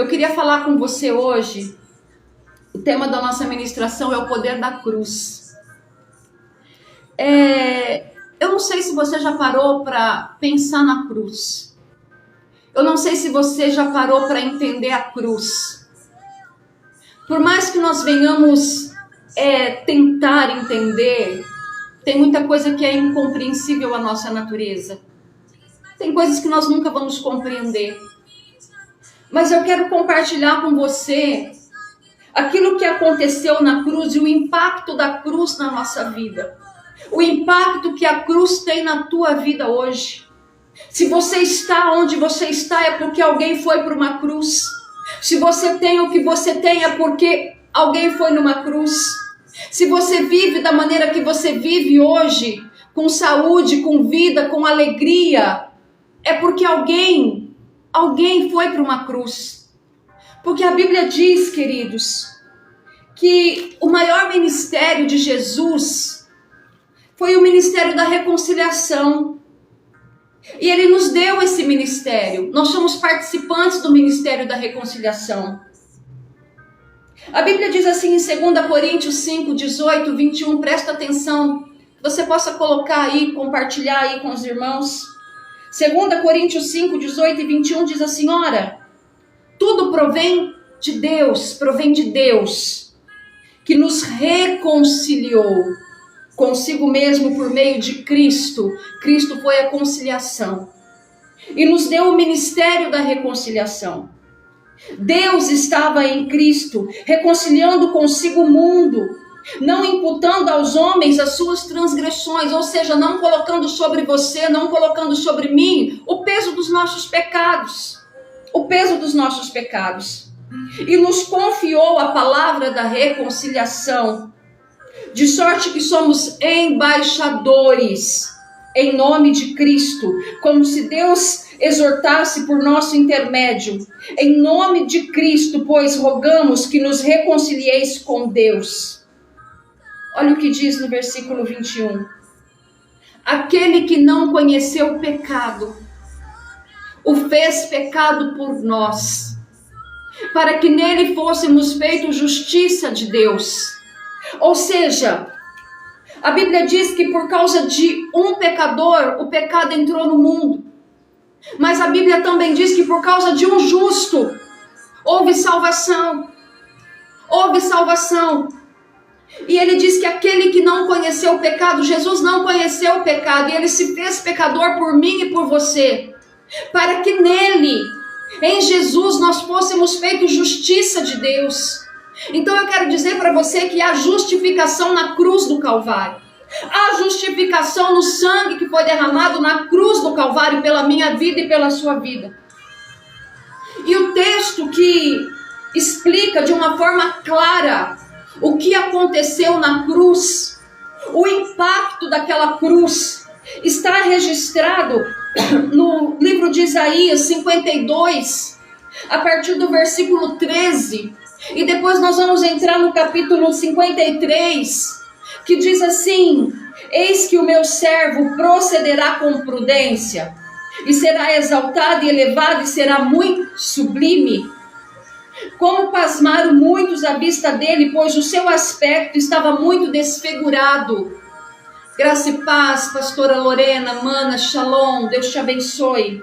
Eu queria falar com você hoje, o tema da nossa ministração é o poder da cruz. Eu não sei se você já parou para pensar na cruz. Eu não sei se você já parou para entender a cruz. Por mais que nós venhamos tentar entender, tem muita coisa que é incompreensível à nossa natureza. Tem coisas que nós nunca vamos compreender. Mas eu quero compartilhar com você aquilo que aconteceu na cruz e o impacto da cruz na nossa vida. O impacto que a cruz tem na tua vida hoje. Se você está onde você está, é porque alguém foi para uma cruz. Se você tem o que você tem, é porque alguém foi numa cruz. Se você vive da maneira que você vive hoje, com saúde, com vida, com alegria, é porque alguém foi para uma cruz. Porque a Bíblia diz, queridos, que o maior ministério de Jesus foi o ministério da reconciliação. E ele nos deu esse ministério. Nós somos participantes do ministério da reconciliação. A Bíblia diz assim em 2 Coríntios 5, 18, 21, presta atenção, que você possa colocar aí, compartilhar aí com os irmãos. 2 Coríntios 5, 18 e 21 diz assim: ora, tudo provém de Deus, que nos reconciliou consigo mesmo por meio de Cristo. Cristo foi a conciliação. E nos deu o ministério da reconciliação. Deus estava em Cristo, reconciliando consigo o mundo, não imputando aos homens as suas transgressões, ou seja, não colocando sobre você, não colocando sobre mim o peso dos nossos pecados. O peso dos nossos pecados. E nos confiou a palavra da reconciliação, de sorte que somos embaixadores em nome de Cristo, como se Deus exortasse por nosso intermédio. Em nome de Cristo, pois, rogamos que nos reconcilieis com Deus. Olha o que diz no versículo 21. Aquele que não conheceu o pecado, o fez pecado por nós, para que nele fôssemos feitos justiça de Deus. Ou seja, a Bíblia diz que por causa de um pecador, o pecado entrou no mundo. Mas a Bíblia também diz que por causa de um justo, houve salvação. Houve salvação. E ele diz que aquele que não conheceu o pecado, Jesus não conheceu o pecado, e ele se fez pecador por mim e por você, para que nele, em Jesus, nós fôssemos feitos justiça de Deus. Então eu quero dizer para você que há justificação na cruz do Calvário. Há justificação no sangue que foi derramado na cruz do Calvário pela minha vida e pela sua vida. E o texto que explica de uma forma clara o que aconteceu na cruz, o impacto daquela cruz, está registrado no livro de Isaías 52, a partir do versículo 13. E depois nós vamos entrar no capítulo 53, que diz assim: eis que o meu servo procederá com prudência, e será exaltado e elevado, e será muito sublime. Como pasmaram muitos à vista dele, pois o seu aspecto estava muito desfigurado. Graça e paz, pastora Lorena, mana, shalom, Deus te abençoe.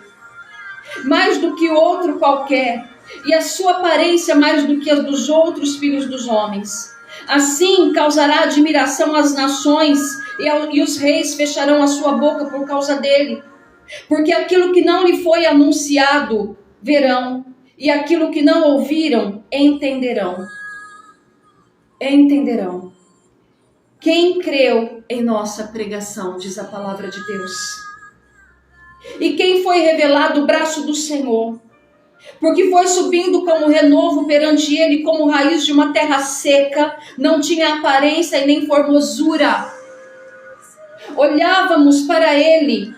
Mais do que outro qualquer, e a sua aparência mais do que a dos outros filhos dos homens. Assim causará admiração às nações, e os reis fecharão a sua boca por causa dele. Porque aquilo que não lhe foi anunciado, verão, e aquilo que não ouviram, entenderão. Entenderão. Quem creu em nossa pregação, diz a palavra de Deus. E quem foi revelado o braço do Senhor, porque foi subindo como renovo perante ele, como raiz de uma terra seca, não tinha aparência e nem formosura. Olhávamos para ele,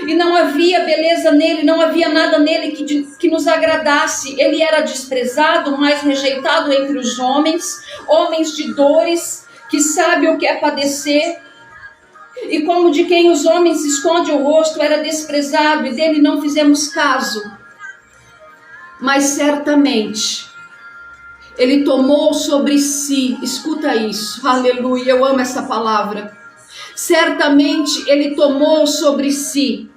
e não havia beleza nele, não havia nada nele que nos agradasse. Ele era desprezado, mais rejeitado entre os homens de dores, que sabe o que é padecer. E como de quem os homens escondem o rosto, era desprezado, e dele não fizemos caso. Mas certamente ele tomou sobre si, escuta isso, aleluia, eu amo essa palavra. Certamente ele tomou sobre si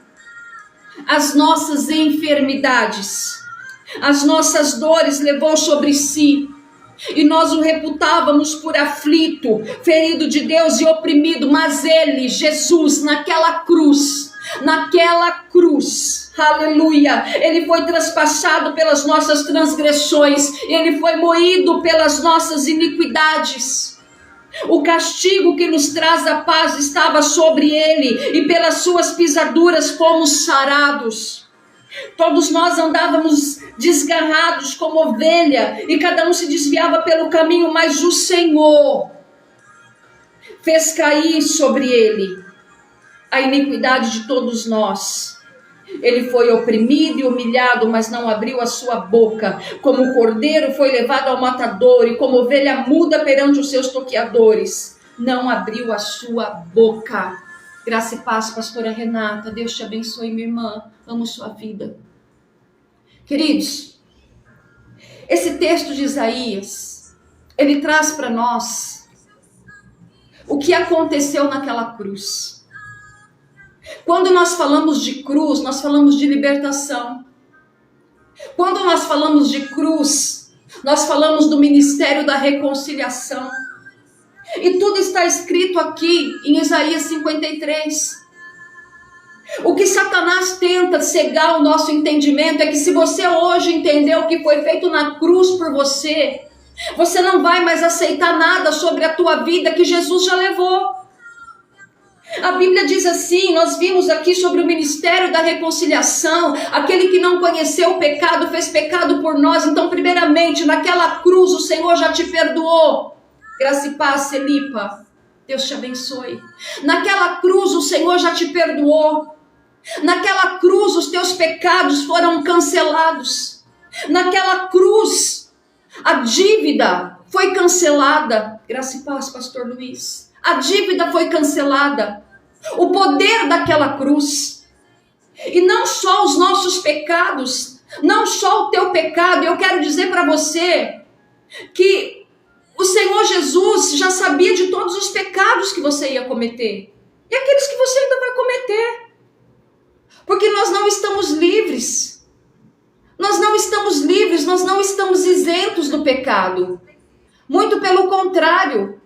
as nossas enfermidades, as nossas dores levou sobre si, e nós o reputávamos por aflito, ferido de Deus e oprimido, mas ele, Jesus, naquela cruz, aleluia, ele foi traspassado pelas nossas transgressões, ele foi moído pelas nossas iniquidades. O castigo que nos traz a paz estava sobre ele, e pelas suas pisaduras fomos sarados. Todos nós andávamos desgarrados como ovelha, e cada um se desviava pelo caminho, mas o Senhor fez cair sobre ele a iniquidade de todos nós. Ele foi oprimido e humilhado, mas não abriu a sua boca. Como o cordeiro foi levado ao matador, e como ovelha muda perante os seus tosqueadores, não abriu a sua boca. Graça e paz, pastora Renata. Deus te abençoe, minha irmã. Amo sua vida. Queridos, esse texto de Isaías, ele traz para nós o que aconteceu naquela cruz. Quando nós falamos de cruz, nós falamos de libertação. Quando nós falamos de cruz, nós falamos do ministério da reconciliação. E tudo está escrito aqui em Isaías 53. O que Satanás tenta cegar o nosso entendimento é que se você hoje entender o que foi feito na cruz por você, você não vai mais aceitar nada sobre a tua vida que Jesus já levou. A Bíblia diz assim, nós vimos aqui sobre o ministério da reconciliação, aquele que não conheceu o pecado, fez pecado por nós. Então, primeiramente, naquela cruz o Senhor já te perdoou. Graça e paz, Celipa. Deus te abençoe. Naquela cruz o Senhor já te perdoou. Naquela cruz os teus pecados foram cancelados. Naquela cruz a dívida foi cancelada. Graça e paz, pastor Luiz. A dívida foi cancelada. O poder daquela cruz. E não só os nossos pecados, não só o teu pecado. Eu quero dizer para você que o Senhor Jesus já sabia de todos os pecados que você ia cometer. E aqueles que você ainda vai cometer. Porque nós não estamos livres. Nós não estamos livres, nós não estamos isentos do pecado. Muito pelo contrário.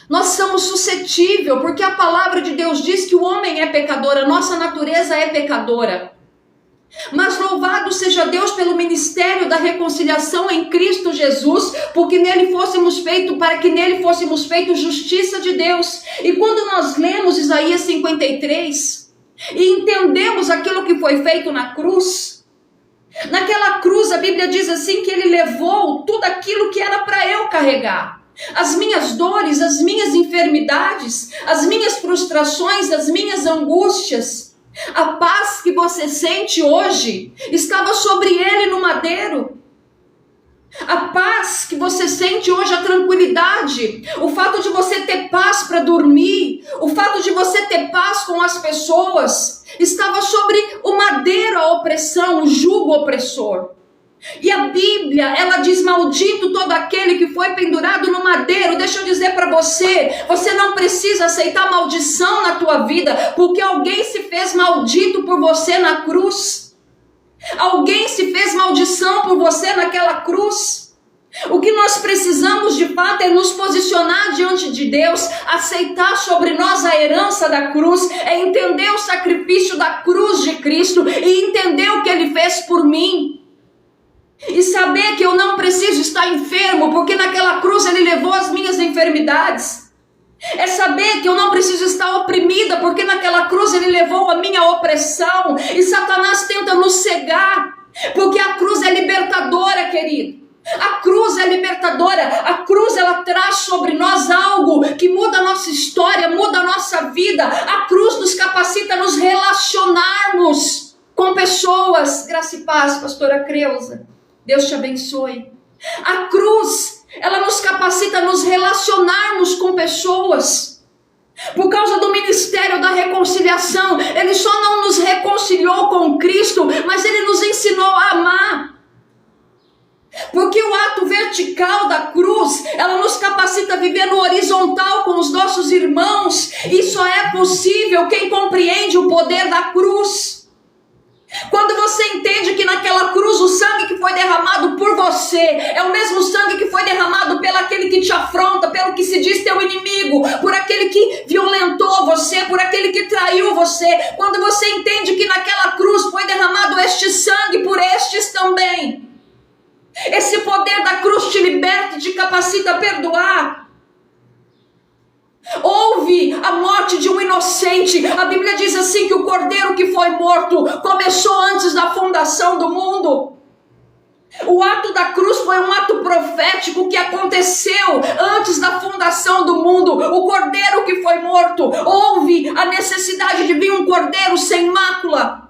Nós somos suscetíveis, porque a palavra de Deus diz que o homem é pecador, a nossa natureza é pecadora. Mas louvado seja Deus pelo ministério da reconciliação em Cristo Jesus, porque nele fôssemos feitos, para que nele fôssemos feitos justiça de Deus. E quando nós lemos Isaías 53 e entendemos aquilo que foi feito na cruz, naquela cruz a Bíblia diz assim que ele levou tudo aquilo que era para eu carregar. As minhas dores, as minhas enfermidades, as minhas frustrações, as minhas angústias. A paz que você sente hoje estava sobre ele no madeiro. A paz que você sente hoje, a tranquilidade, o fato de você ter paz para dormir, o fato de você ter paz com as pessoas, estava sobre o madeiro a opressão, o jugo opressor. E a Bíblia, ela diz: maldito todo aquele que foi pendurado no madeiro. Deixa eu dizer para você, você não precisa aceitar maldição na tua vida, porque alguém se fez maldito por você na cruz. Alguém se fez maldição por você naquela cruz. O que nós precisamos de fato é nos posicionar diante de Deus, aceitar sobre nós a herança da cruz, é entender o sacrifício da cruz de Cristo e entender o que Ele fez por mim. E saber que eu não preciso estar enfermo, porque naquela cruz Ele levou as minhas enfermidades. É saber que eu não preciso estar oprimida, porque naquela cruz Ele levou a minha opressão. E Satanás tenta nos cegar, porque a cruz é libertadora, querido. A cruz é libertadora. A cruz, ela traz sobre nós algo que muda a nossa história, muda a nossa vida. A cruz nos capacita a nos relacionarmos com pessoas. Graça e paz, pastora Creuza. Deus te abençoe. A cruz, ela nos capacita a nos relacionarmos com pessoas. Por causa do ministério da reconciliação, Ele só não nos reconciliou com Cristo, mas Ele nos ensinou a amar. Porque o ato vertical da cruz, ela nos capacita a viver no horizontal com os nossos irmãos. E só é possível quem compreende o poder da cruz. Quando você entende que naquela cruz o sangue que foi derramado por você é o mesmo sangue que foi derramado pelo aquele que te afronta, pelo que se diz teu inimigo, por aquele que violentou você, por aquele que traiu você. Quando você entende que naquela cruz foi derramado este sangue por estes também, esse poder da cruz te liberta e te capacita a perdoar. Houve a morte de um inocente. A Bíblia diz assim que o cordeiro que foi morto começou antes da fundação do mundo. O ato da cruz foi um ato profético que aconteceu antes da fundação do mundo. O cordeiro que foi morto, houve a necessidade de vir um cordeiro sem mácula,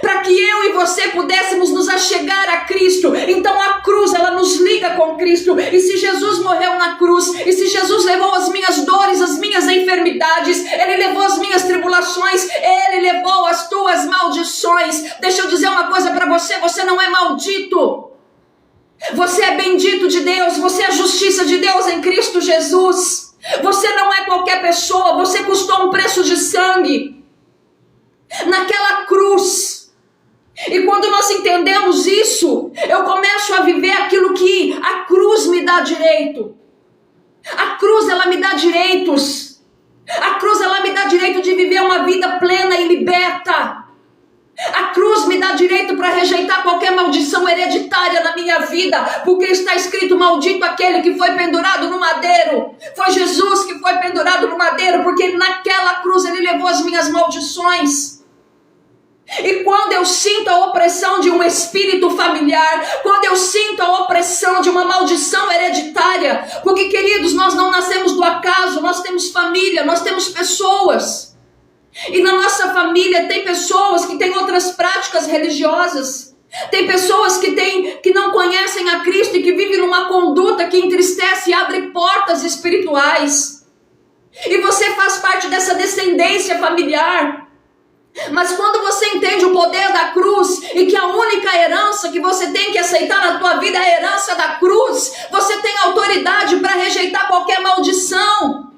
para que eu e você pudéssemos nos achegar a Cristo. Então a cruz, ela nos liga com Cristo. E se Jesus morreu na cruz, e se Jesus levou as minhas dores, as minhas enfermidades, Ele levou as minhas tribulações, Ele levou as tuas maldições. Deixa eu dizer uma coisa para você: você não é maldito. Você é bendito de Deus, você é a justiça de Deus em Cristo Jesus. Você não é qualquer pessoa, você custou um preço de sangue naquela cruz. E quando nós entendemos isso, eu começo a viver aquilo que a cruz me dá direito. A cruz, ela me dá direitos. A cruz, ela me dá direito de viver uma vida plena e liberta. A cruz me dá direito para rejeitar qualquer maldição hereditária na minha vida, porque está escrito: maldito aquele que foi pendurado no madeiro. Foi Jesus que foi pendurado no madeiro, porque naquela cruz Ele levou as minhas maldições. E quando eu sinto a opressão de um espírito familiar, quando eu sinto a opressão de uma maldição hereditária, porque, queridos, nós não nascemos do acaso, nós temos família, nós temos pessoas. E na nossa família tem pessoas que têm outras práticas religiosas, tem pessoas que não conhecem a Cristo e que vivem numa conduta que entristece e abre portas espirituais. E você faz parte dessa descendência familiar. Mas quando você entende o poder da cruz e que a única herança que você tem que aceitar na tua vida é a herança da cruz, você tem autoridade para rejeitar qualquer maldição.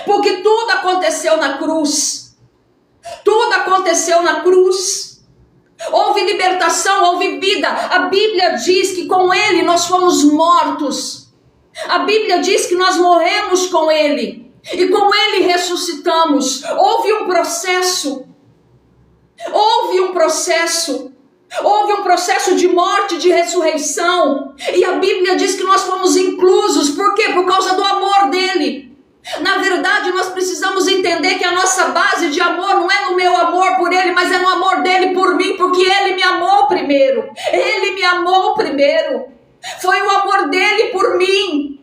Porque tudo aconteceu na cruz. Tudo aconteceu na cruz. Houve libertação, houve vida. A Bíblia diz que com Ele nós fomos mortos. A Bíblia diz que nós morremos com Ele. E com Ele ressuscitamos. Houve um processo. Houve um processo de morte, de ressurreição. E a Bíblia diz que nós fomos inclusos. Por quê? Por causa do amor dEle. Na verdade, nós precisamos entender que a nossa base de amor não é no meu amor por Ele, mas é no amor dEle por mim, porque Ele me amou primeiro. Ele me amou primeiro. Foi o amor dEle por mim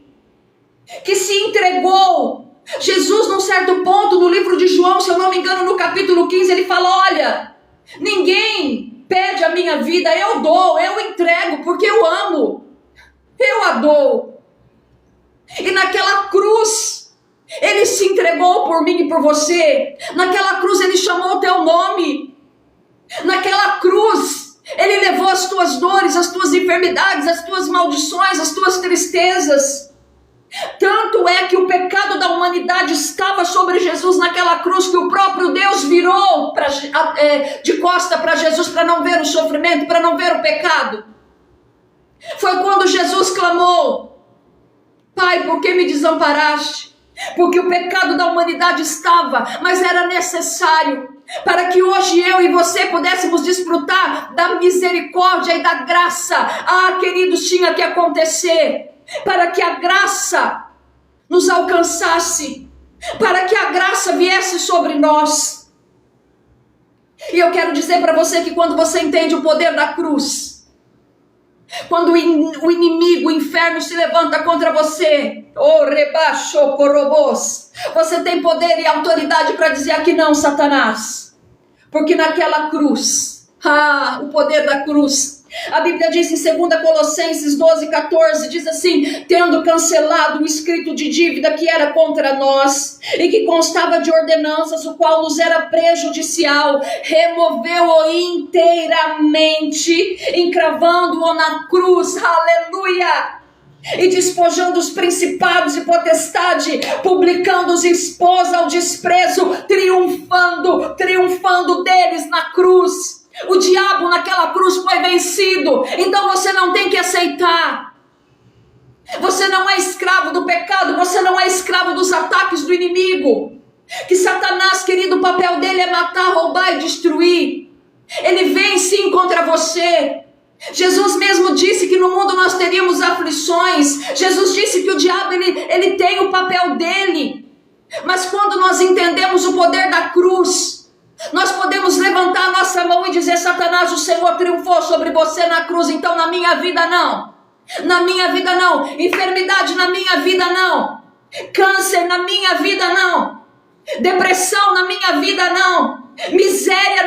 que se entregou. Jesus, num certo ponto, no livro de João, se eu não me engano, no capítulo 15, ele fala: olha, ninguém pede a minha vida, eu dou, eu entrego, porque eu amo, eu a dou. E naquela cruz, Ele se entregou por mim e por você. Naquela cruz Ele chamou o teu nome. Naquela cruz Ele levou as tuas dores, as tuas enfermidades, as tuas maldições, as tuas tristezas. Tanto é que o pecado da humanidade estava sobre Jesus naquela cruz, que o próprio Deus virou de costa para Jesus para não ver o sofrimento, para não ver o pecado. Foi quando Jesus clamou: Pai, por que me desamparaste? Porque o pecado da humanidade estava, mas era necessário para que hoje eu e você pudéssemos desfrutar da misericórdia e da graça. Queridos, tinha que acontecer para que a graça nos alcançasse, para que a graça viesse sobre nós. E eu quero dizer para você que quando você entende o poder da cruz, quando o inimigo, o inferno se levanta contra você, você tem poder e autoridade para dizer: aqui não, Satanás. Porque naquela cruz, o poder da cruz, A Bíblia diz em 2 Colossenses 12:14, diz assim: tendo cancelado o escrito de dívida que era contra nós e que constava de ordenanças, o qual nos era prejudicial, removeu-o inteiramente, encravando-o na cruz, aleluia, e despojando os principados e potestade, publicando-os, expôs ao desprezo, triunfando deles na cruz. O diabo naquela cruz foi vencido. Então você não tem que aceitar. Você não é escravo do pecado. Você não é escravo dos ataques do inimigo. Que Satanás, querido, o papel dele é matar, roubar e destruir. Ele vem sim contra você. Jesus mesmo disse que no mundo nós teríamos aflições. Jesus disse que o diabo ele tem o papel dele. Mas quando nós entendemos o poder da cruz, nós podemos levantar a nossa mão e dizer: Satanás, o Senhor triunfou sobre você na cruz, então na minha vida não. Na minha vida não. Enfermidade na minha vida não. Câncer na minha vida não. Depressão na minha vida não. Miséria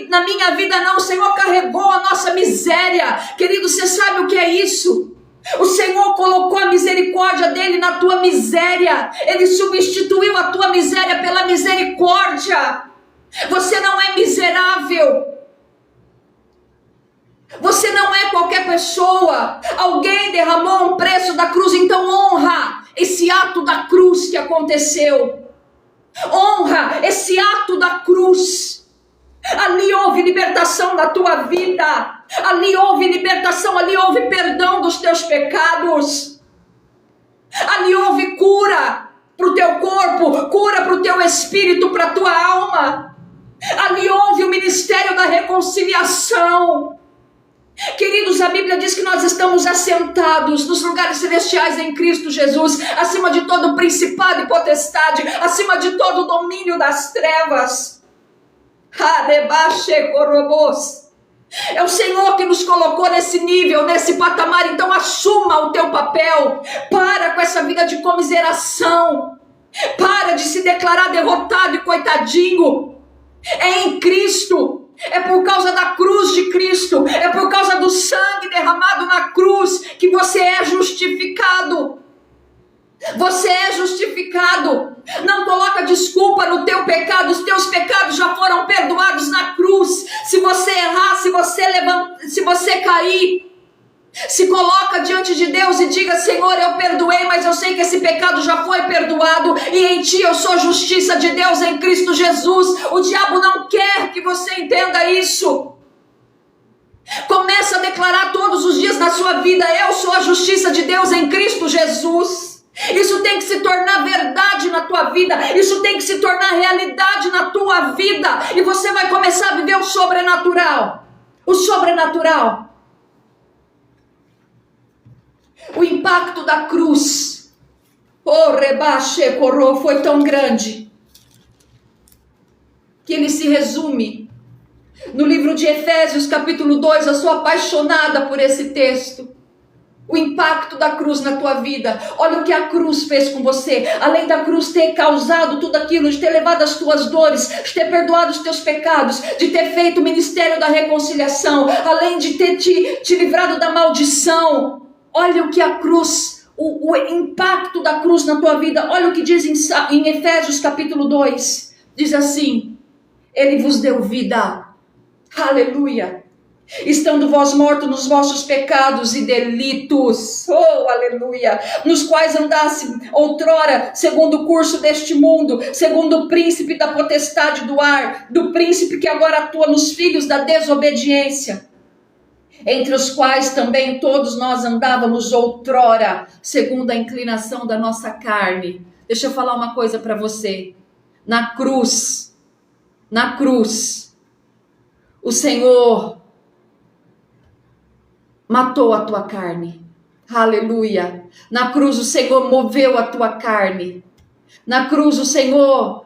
na minha vida não. O Senhor carregou a nossa miséria. Querido, você sabe o que é isso? O Senhor colocou a misericórdia dele na tua miséria. Ele substituiu a tua miséria pela misericórdia. Você não é miserável. Você não é qualquer pessoa. Alguém derramou um preço da cruz, então honra esse ato da cruz que aconteceu. Honra esse ato da cruz. Ali houve libertação na tua vida. Ali houve libertação, ali houve perdão dos teus pecados. Ali houve cura para o teu corpo, cura para o teu espírito, para a tua alma. Ali houve o ministério da reconciliação. Queridos, a Bíblia diz que nós estamos assentados nos lugares celestiais em Cristo Jesus, acima de todo principado e potestade, acima de todo domínio das trevas. É o Senhor que nos colocou nesse nível, nesse patamar. Então assuma o teu papel. Para com essa vida de comiseração. Para de se declarar derrotado e coitadinho. É em Cristo, é por causa da cruz de Cristo, é por causa do sangue derramado na cruz que você é justificado. Você é justificado. Não coloca desculpa no teu pecado. Os teus pecados já foram perdoados na cruz. Se você errar, se você cair, se coloca diante de Deus e diga: Senhor, eu perdoei, mas eu sei que esse pecado já foi perdoado, e em ti eu sou justiça de Deus em Cristo Jesus. O diabo não quer que você entenda isso. Começa a declarar todos os dias da sua vida: eu sou a justiça de Deus em Cristo Jesus. Isso tem que se tornar verdade na tua vida. Isso tem que se tornar realidade na tua vida. E você vai começar a viver o sobrenatural. O sobrenatural. O impacto da cruz, foi tão grande que ele se resume no livro de Efésios capítulo 2. Eu sou apaixonada por esse texto. O impacto da cruz na tua vida. Olha o que a cruz fez com você. Além da cruz ter causado tudo aquilo, de ter levado as tuas dores, de ter perdoado os teus pecados, de ter feito o ministério da reconciliação, além de ter te livrado da maldição. Olha o que a cruz, o impacto da cruz na tua vida. Olha o que diz em Efésios capítulo 2. Diz assim: ele vos deu vida. Aleluia. Estando vós mortos nos vossos pecados e delitos. Oh, aleluia. Nos quais andasse outrora, segundo o curso deste mundo, segundo o príncipe da potestade do ar, do príncipe que agora atua nos filhos da desobediência, entre os quais também todos nós andávamos outrora, segundo a inclinação da nossa carne. Deixa eu falar uma coisa para você. Na cruz, o Senhor matou a tua carne. Aleluia. Na cruz o Senhor moveu a tua carne. Na cruz o Senhor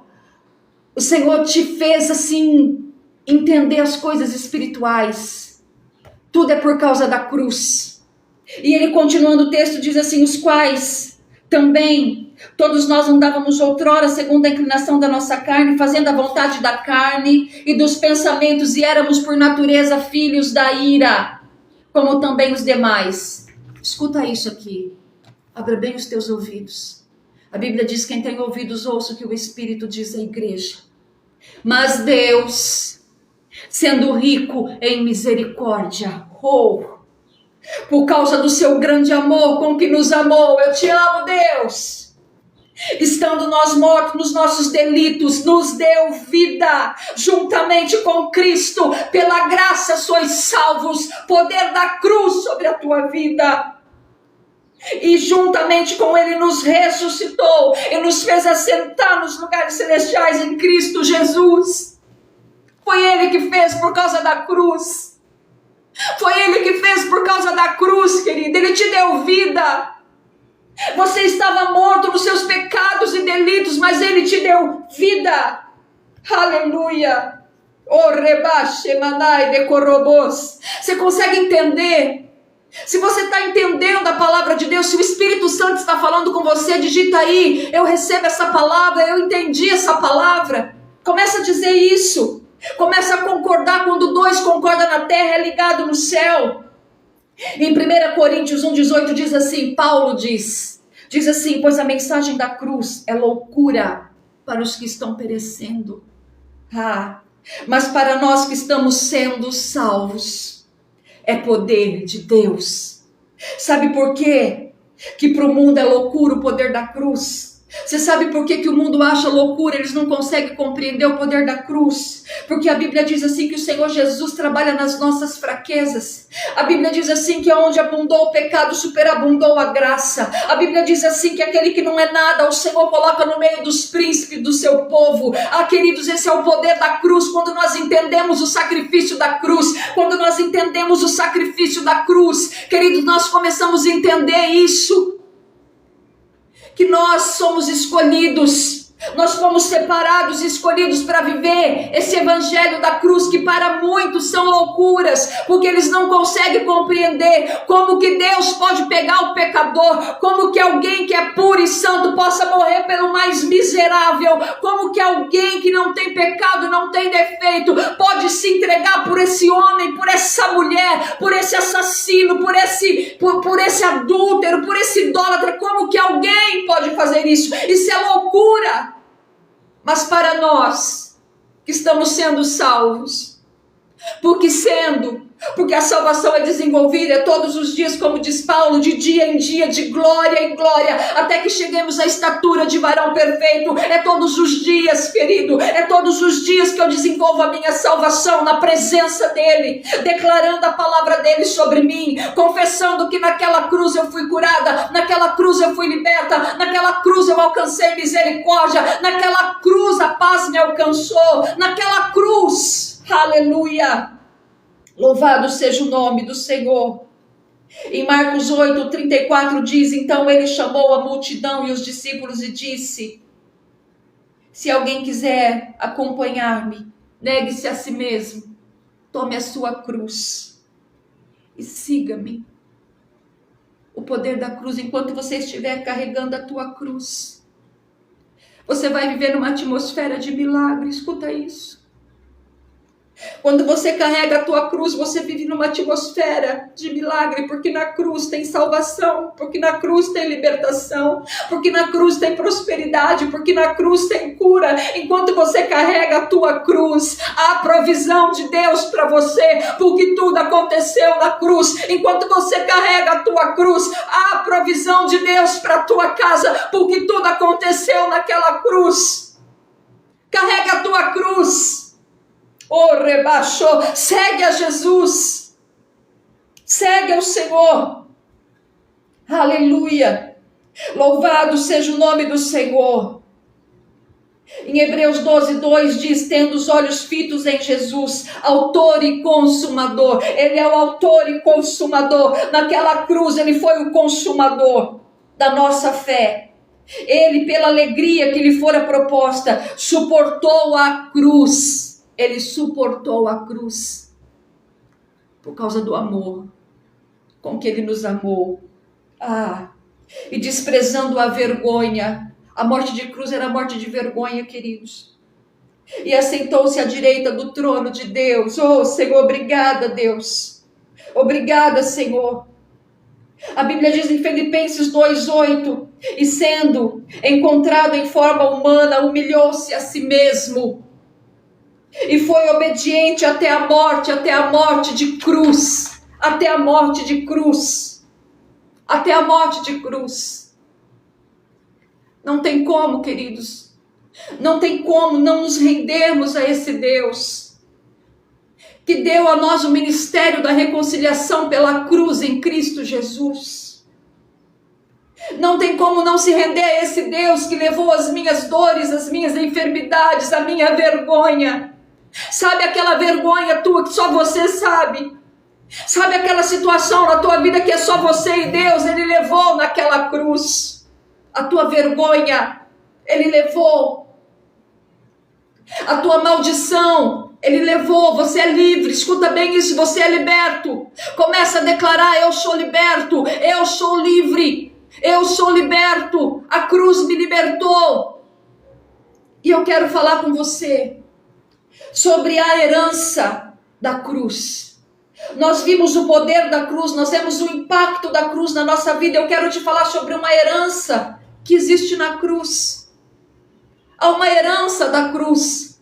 te fez assim entender as coisas espirituais. Tudo é por causa da cruz. E ele, continuando o texto, diz assim: os quais também todos nós andávamos outrora segundo a inclinação da nossa carne, fazendo a vontade da carne e dos pensamentos, e éramos por natureza filhos da ira, como também os demais. Escuta isso aqui. Abra bem os teus ouvidos. A Bíblia diz: quem tem ouvidos, ouça o que o Espírito diz à igreja. Mas Deus, sendo rico em misericórdia, por causa do seu grande amor com que nos amou, eu te amo, Deus, estando nós mortos nos nossos delitos, nos deu vida, juntamente com Cristo, pela graça sois salvos, poder da cruz sobre a tua vida. E juntamente com Ele nos ressuscitou e nos fez assentar nos lugares celestiais em Cristo Jesus. Foi Ele que fez por causa da cruz. Foi Ele que fez por causa da cruz, querido. Ele te deu vida. Você estava morto nos seus pecados e delitos, mas Ele te deu vida. Aleluia. Oh, rebaixe, manai, decorobos. Você consegue entender? Se você está entendendo a palavra de Deus, se o Espírito Santo está falando com você, digita aí: eu recebo essa palavra, eu entendi essa palavra. Começa a dizer isso. Começa a concordar. Quando dois concordam na terra, é ligado no céu. Em 1 Coríntios 1,18 diz assim, Paulo diz assim: pois a mensagem da cruz é loucura para os que estão perecendo. Mas para nós que estamos sendo salvos, é poder de Deus. Sabe por quê? Que para o mundo é loucura o poder da cruz. Você sabe por que o mundo acha loucura? Eles não conseguem compreender o poder da cruz. Porque a Bíblia diz assim que o Senhor Jesus trabalha nas nossas fraquezas. A Bíblia diz assim que onde abundou o pecado, superabundou a graça. A Bíblia diz assim que aquele que não é nada, o Senhor coloca no meio dos príncipes do seu povo. Queridos, esse é o poder da cruz. Quando nós entendemos o sacrifício da cruz, quando nós entendemos o sacrifício da cruz, queridos, nós começamos a entender isso. Que nós somos escolhidos, nós fomos separados e escolhidos para viver esse evangelho da cruz, que para muitos são loucuras, porque eles não conseguem compreender como que Deus pode pegar o pecador, como que alguém que é puro e santo possa morrer pelo mais miserável, como que alguém que não tem pecado, não tem defeito, pode se entregar por esse homem, por essa mulher, por esse assassino, por esse adúltero, por esse idólatra. Como que alguém pode fazer isso? Isso é loucura. Mas para nós que estamos sendo salvos, porque a salvação é desenvolvida todos os dias, como diz Paulo, de dia em dia, de glória em glória, até que cheguemos à estatura de varão perfeito. É todos os dias, querido, é todos os dias que eu desenvolvo a minha salvação na presença dEle, declarando a palavra dEle sobre mim, confessando que naquela cruz eu fui curada, naquela cruz eu fui liberta, naquela cruz eu alcancei misericórdia, naquela cruz a paz me alcançou, naquela cruz, aleluia. Louvado seja o nome do Senhor. Em Marcos 8:34 diz: então ele chamou a multidão e os discípulos e disse: se alguém quiser acompanhar-me, negue-se a si mesmo, tome a sua cruz e siga-me. O poder da cruz, enquanto você estiver carregando a tua cruz, você vai viver numa atmosfera de milagre. Escuta isso. Quando você carrega a tua cruz, você vive numa atmosfera de milagre, porque na cruz tem salvação, porque na cruz tem libertação, porque na cruz tem prosperidade, porque na cruz tem cura. Enquanto você carrega a tua cruz, há provisão de Deus para você, porque tudo aconteceu na cruz. Enquanto você carrega a tua cruz, há provisão de Deus para a tua casa, porque tudo aconteceu naquela cruz. Carrega a tua cruz. Oh, rebaixou, segue a Jesus, segue ao Senhor, aleluia, louvado seja o nome do Senhor. Em Hebreus 12:2 diz: tendo os olhos fitos em Jesus, autor e consumador. Ele é o autor e consumador. Naquela cruz ele foi o consumador da nossa fé. Ele, pela alegria que lhe fora proposta, suportou a cruz. Ele suportou a cruz por causa do amor com que ele nos amou. E desprezando a vergonha. A morte de cruz era a morte de vergonha, queridos. E assentou-se à direita do trono de Deus. Oh, Senhor, obrigada, Deus. Obrigada, Senhor. A Bíblia diz em Filipenses 2:8, e sendo encontrado em forma humana, humilhou-se a si mesmo, e foi obediente até a morte de cruz, até a morte de cruz, até a morte de cruz. Não tem como, queridos, não tem como não nos rendermos a esse Deus, que deu a nós o ministério da reconciliação pela cruz em Cristo Jesus. Não tem como não se render a esse Deus que levou as minhas dores, as minhas enfermidades, a minha vergonha. Sabe aquela vergonha tua que só você sabe? Sabe aquela situação na tua vida que é só você e Deus? Ele levou naquela cruz. A tua vergonha, Ele levou. A tua maldição, Ele levou. Você é livre. Escuta bem isso, você é liberto. Começa a declarar: eu sou liberto, eu sou livre, eu sou liberto. A cruz me libertou. E eu quero falar com você sobre a herança da cruz. Nós vimos o poder da cruz, nós vemos o impacto da cruz na nossa vida. Eu quero te falar sobre uma herança que existe na cruz. Há uma herança da cruz.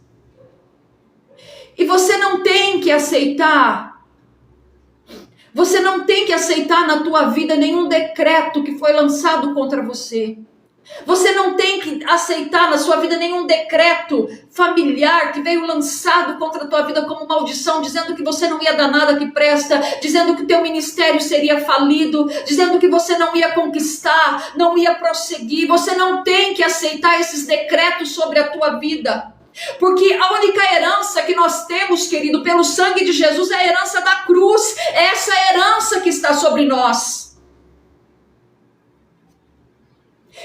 E você não tem que aceitar. Você não tem que aceitar na tua vida nenhum decreto que foi lançado contra você. Você não tem que aceitar na sua vida nenhum decreto familiar que veio lançado contra a tua vida como maldição, dizendo que você não ia dar nada que presta, dizendo que o teu ministério seria falido, dizendo que você não ia conquistar, não ia prosseguir. Você não tem que aceitar esses decretos sobre a tua vida. Porque a única herança que nós temos, querido, pelo sangue de Jesus é a herança da cruz. É essa herança que está sobre nós.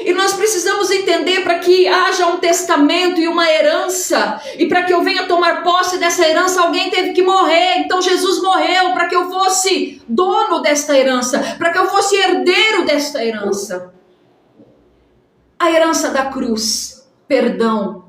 E nós precisamos entender, para que haja um testamento e uma herança, e para que eu venha tomar posse dessa herança, alguém teve que morrer. Então Jesus morreu para que eu fosse dono desta herança, para que eu fosse herdeiro desta herança. A herança da cruz, perdão.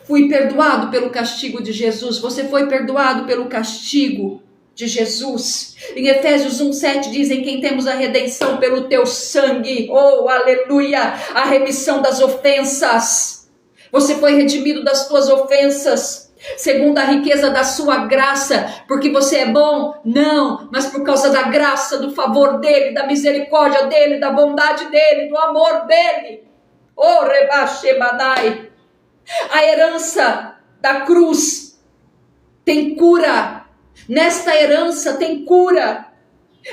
Fui perdoado pelo castigo de Jesus. Você foi perdoado pelo castigo de Jesus. Em Efésios 1:7 dizem: quem temos a redenção pelo teu sangue, oh aleluia, a remissão das ofensas. Você foi redimido das tuas ofensas, segundo a riqueza da sua graça. Porque você é bom? Não, mas por causa da graça, do favor dele, da misericórdia dele, da bondade dele, do amor dele. Oh rebaixemanai. A herança da cruz tem cura. Nesta herança tem cura.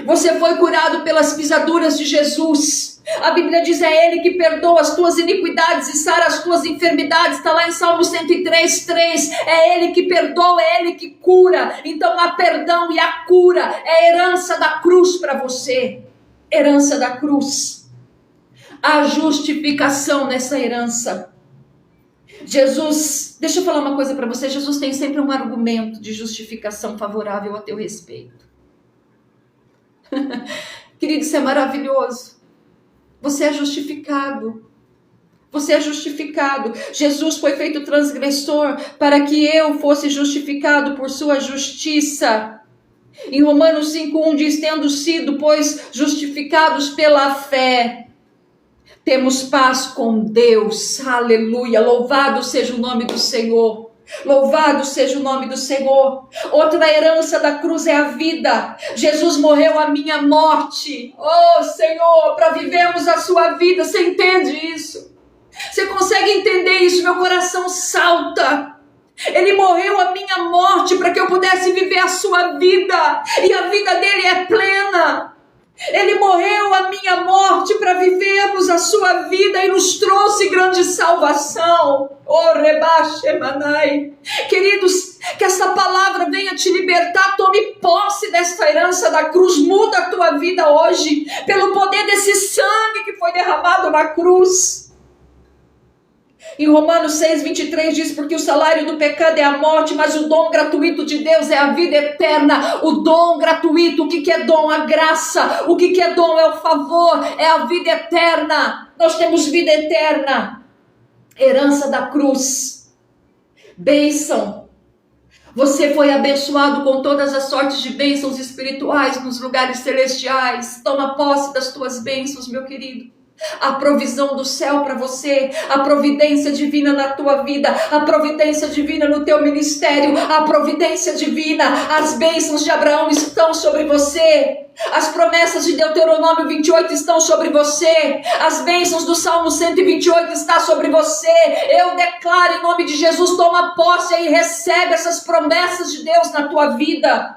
Você foi curado pelas pisaduras de Jesus. A Bíblia diz: é Ele que perdoa as tuas iniquidades e sara as tuas enfermidades. Está lá em Salmo 103:3. É Ele que perdoa, é Ele que cura. Então há perdão e há cura. É a herança da cruz para você. Herança da cruz. Há justificação nessa herança. Jesus, deixa eu falar uma coisa para você. Jesus tem sempre um argumento de justificação favorável a teu respeito. Querido, isso é maravilhoso. Você é justificado. Você é justificado. Jesus foi feito transgressor para que eu fosse justificado por sua justiça. Em Romanos 5:1 diz: tendo sido, pois, justificados pela fé, temos paz com Deus. Aleluia. Louvado seja o nome do Senhor. Louvado seja o nome do Senhor. Outra herança da cruz é a vida. Jesus morreu a minha morte. Oh Senhor, para vivermos a sua vida. Você entende isso? Você consegue entender isso? Meu coração salta. Ele morreu a minha morte para que eu pudesse viver a sua vida. E a vida dele é plena. Ele morreu a minha morte para vivermos a sua vida e nos trouxe grande salvação. Oh, rebaixemanai. Queridos, que essa palavra venha te libertar. Tome posse desta herança da cruz. Muda a tua vida hoje pelo poder desse sangue que foi derramado na cruz. Em Romanos 6:23 diz: porque o salário do pecado é a morte, mas o dom gratuito de Deus é a vida eterna. O dom gratuito, o que é dom? A graça. O que é dom? É o favor, é a vida eterna. Nós temos vida eterna. Herança da cruz. Bênção. Você foi abençoado com todas as sortes de bênçãos espirituais nos lugares celestiais. Toma posse das tuas bênçãos, meu querido. A provisão do céu para você, a providência divina na tua vida, a providência divina no teu ministério, a providência divina, as bênçãos de Abraão estão sobre você, as promessas de Deuteronômio 28 estão sobre você, as bênçãos do Salmo 128 estão sobre você. Eu declaro em nome de Jesus, toma posse e recebe essas promessas de Deus na tua vida.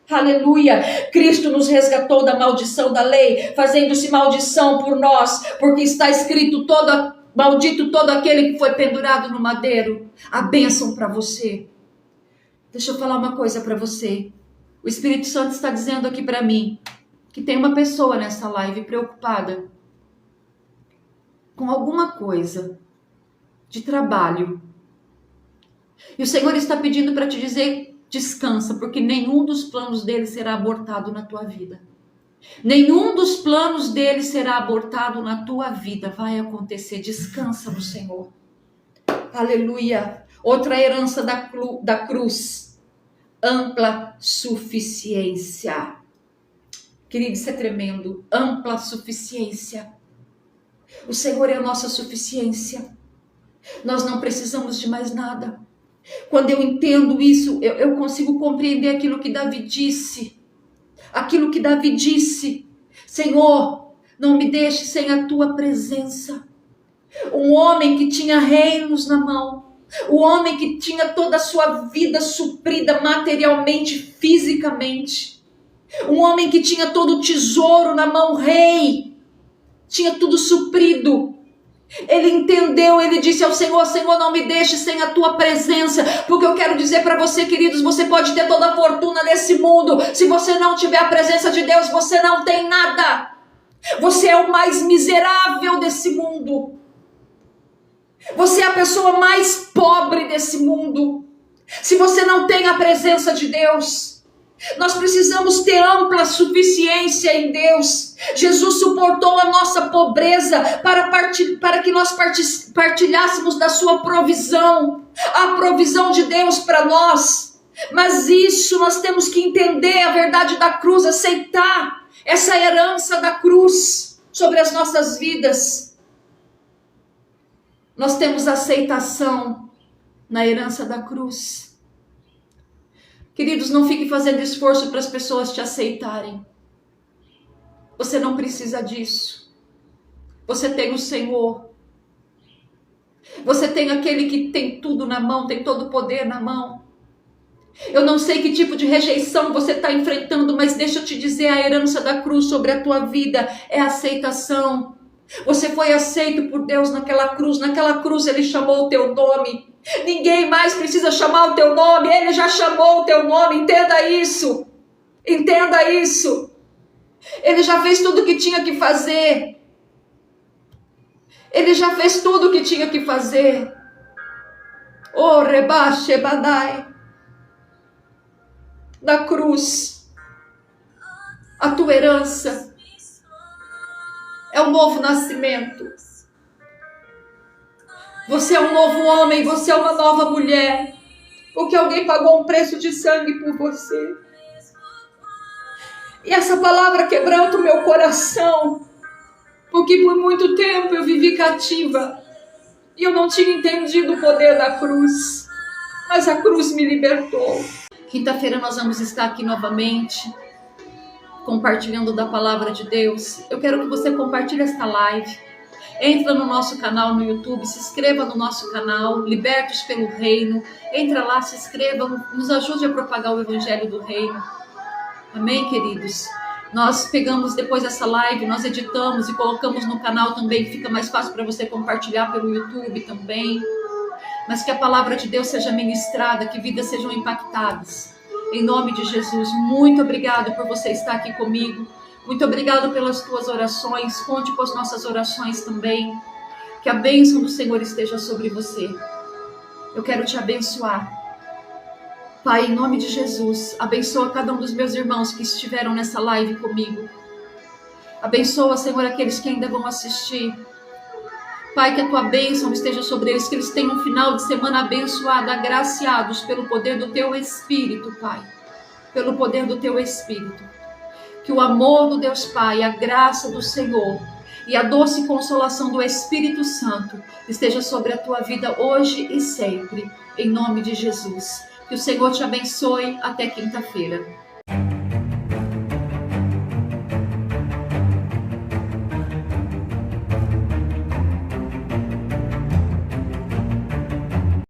Aleluia, Cristo nos resgatou da maldição da lei, fazendo-se maldição por nós, porque está escrito, maldito todo aquele que foi pendurado no madeiro. A bênção para você. Deixa eu falar uma coisa para você. O Espírito Santo está dizendo aqui para mim, que tem uma pessoa nessa live preocupada com alguma coisa de trabalho. E o Senhor está pedindo para te dizer, descansa, porque nenhum dos planos dele será abortado na tua vida. Nenhum dos planos dele será abortado na tua vida. Vai acontecer. Descansa no Senhor. Aleluia. Outra herança da cruz. Ampla suficiência. Querido, isso é tremendo. Ampla suficiência. O Senhor é a nossa suficiência. Nós não precisamos de mais nada. Quando eu entendo isso, eu consigo compreender aquilo que Davi disse. Aquilo que Davi disse. Senhor, não me deixe sem a tua presença. Um homem que tinha reinos na mão. Um homem que tinha toda a sua vida suprida materialmente, fisicamente. Um homem que tinha todo o tesouro na mão, rei. Tinha tudo suprido. Ele entendeu, ele disse ao Senhor, Senhor, não me deixe sem a tua presença, porque eu quero dizer para você, queridos, você pode ter toda a fortuna nesse mundo, se você não tiver a presença de Deus, você não tem nada. Você é o mais miserável desse mundo. Você é a pessoa mais pobre desse mundo, se você não tem a presença de Deus. Nós precisamos ter ampla suficiência em Deus. Jesus suportou a nossa pobreza para que nós partilhássemos da sua provisão, a provisão de Deus para nós. Mas isso nós temos que entender a verdade da cruz, aceitar essa herança da cruz sobre as nossas vidas. Nós temos aceitação na herança da cruz. Queridos, não fique fazendo esforço para as pessoas te aceitarem. Você não precisa disso. Você tem o Senhor. Você tem aquele que tem tudo na mão, tem todo o poder na mão. Eu não sei que tipo de rejeição você está enfrentando, mas deixa eu te dizer, a herança da cruz sobre a tua vida é a aceitação. Você foi aceito por Deus naquela cruz ele chamou o teu nome. Ninguém mais precisa chamar o teu nome, ele já chamou o teu nome, entenda isso. Entenda isso. Ele já fez tudo o que tinha que fazer. Ele já fez tudo o que tinha que fazer. Oh, rebaixe badai. Na cruz, a tua herança é um novo nascimento. Você é um novo homem, você é uma nova mulher, porque alguém pagou um preço de sangue por você. E essa palavra quebranta o meu coração, porque por muito tempo eu vivi cativa e eu não tinha entendido o poder da cruz, mas a cruz me libertou. Quinta-feira nós vamos estar aqui novamente, compartilhando da palavra de Deus. Eu quero que você compartilhe esta live. Entra no nosso canal no YouTube, se inscreva no nosso canal, Libertos pelo Reino. Entra lá, se inscreva, nos ajude a propagar o Evangelho do Reino. Amém, queridos? Nós pegamos depois dessa live, nós editamos e colocamos no canal também, que fica mais fácil para você compartilhar pelo YouTube também. Mas que a palavra de Deus seja ministrada, que vidas sejam impactadas. Em nome de Jesus, muito obrigado por você estar aqui comigo. Muito obrigado pelas tuas orações. Conte com as nossas orações também. Que a bênção do Senhor esteja sobre você. Eu quero te abençoar. Pai, em nome de Jesus, abençoa cada um dos meus irmãos que estiveram nessa live comigo. Abençoa, Senhor, aqueles que ainda vão assistir. Pai, que a tua bênção esteja sobre eles, que eles tenham um final de semana abençoado, agraciados pelo poder do teu Espírito, Pai. Pelo poder do teu Espírito. Que o amor do Deus Pai, a graça do Senhor e a doce consolação do Espírito Santo esteja sobre a tua vida hoje e sempre, em nome de Jesus. Que o Senhor te abençoe até quinta-feira.